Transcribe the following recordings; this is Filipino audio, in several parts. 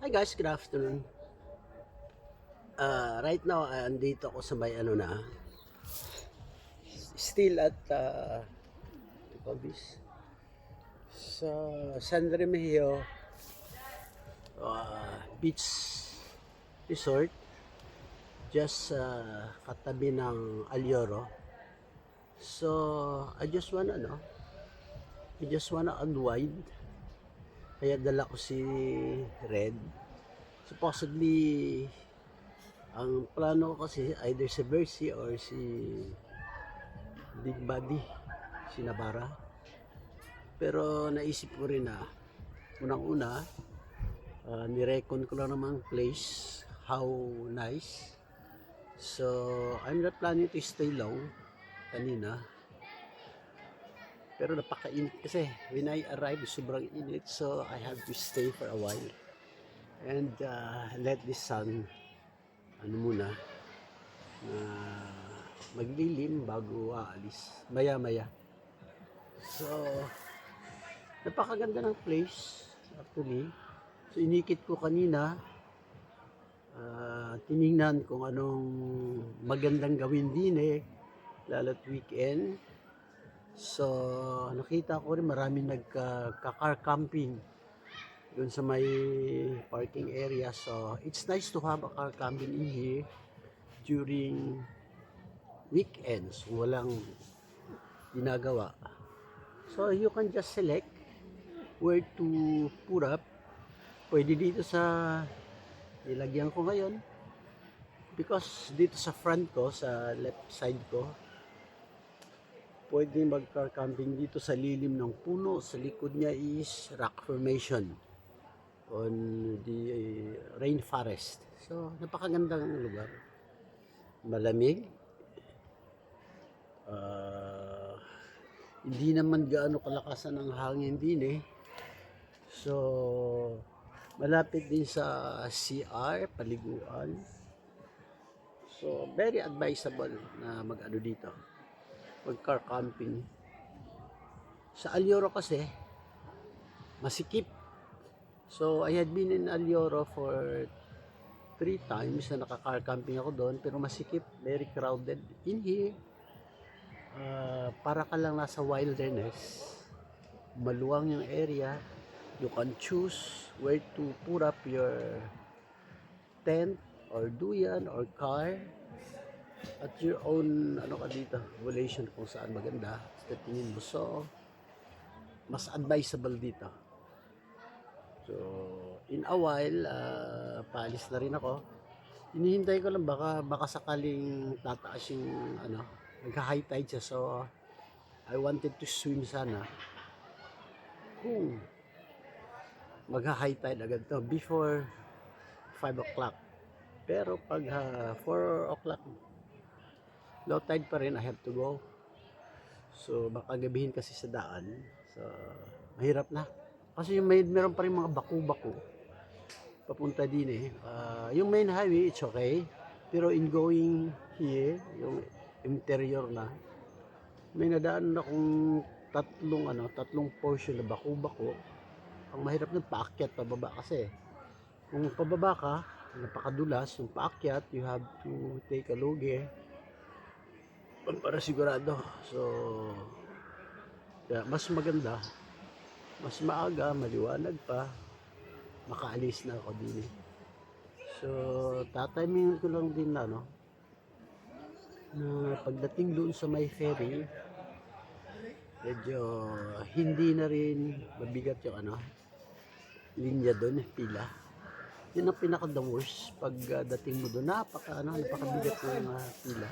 Hi guys, good afternoon. Right now, andito ako sa may ano na, still at, what do you call this? Sa San Remigio Beach Resort, just katabi ng Alyoro. So, I just wanna unwind. Kaya dala ko si Red. Supposedly, ang plano ko kasi either si Bercy or si Big Buddy, si Navarra. Pero naisip ko rin na unang-una, nirecon ko lang naman place, how nice. So, I'm not planning to stay long kanina. Pero napakainit kasi. When I arrived, sobrang init. So, I have to stay for a while. And let the sun, muna, maglilim bago aalis. Maya-maya. So, napakaganda ng place, actually. So, inikit ko kanina, tiningnan kung anong magandang gawin din lalo't weekend. So, nakita ko rin maraming nagka-car camping dun sa may parking area. So, it's nice to have a car camping in here during weekends. Walang ginagawa. So, you can just select where to put up. Pwede dito sa nilagyan ko ngayon. Because dito sa front ko, sa left side ko, pwede mag-car camping dito sa lilim ng puno. Sa likod niya is rock formation on the rainforest. So, napakagandang lugar. Malamig. Hindi naman gaano kalakasan ang hangin din So, malapit din sa CR, paliguan. So, very advisable na mag-ano dito, mag-car camping. Sa Alyoro kasi, masikip. So, I had been in Alyoro for 3 times na naka-car camping ako doon, pero masikip, very crowded. In here, para ka lang nasa wilderness. Maluwang yung area. You can choose where to put up your tent or duyan or car at your own relation kung saan maganda sa tingin mo. So, mas advisable dito. So, in a while, paalis na rin ako. Hinihintay ko lang baka sakaling tataas yung nagka-high tide siya. So, I wanted to swim sana. Kung magha-high tide agad to before 5 o'clock. Pero pag 4 o'clock, low tide pa rin, I have to go. So, baka gabihin kasi sa daan. So, mahirap na. Kasi meron pa rin mga baku-baku papunta din yung main highway, it's okay. Pero in going here, yung interior na, may nadaan na kung tatlong portion na baku-baku. Ang mahirap nun, paakyat, pababa kasi. Kung pababa ka, napakadulas. Yung paakyat, you have to take a luge para sigurado. So, mas maganda, mas maaga, maliwanag pa, makaalis na ako din So, tatimingin ko lang din na pagdating doon sa may ferry, medyo hindi na rin mabigat yung linya doon, pila. Yun ang pinaka the worst pag dating mo doon, napakabigat ng pila.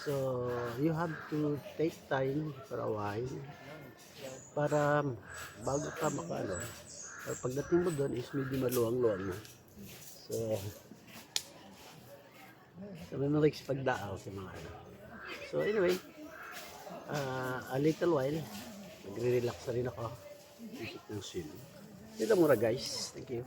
So, you have to take time for a while para bago ka pagdating mo doon is medyo maluwang-luwang na. So may mga pagdaaw sa mga So anyway, a little while, magre-relax na rin ako. Isip ng swim. Ito muna guys. Thank you.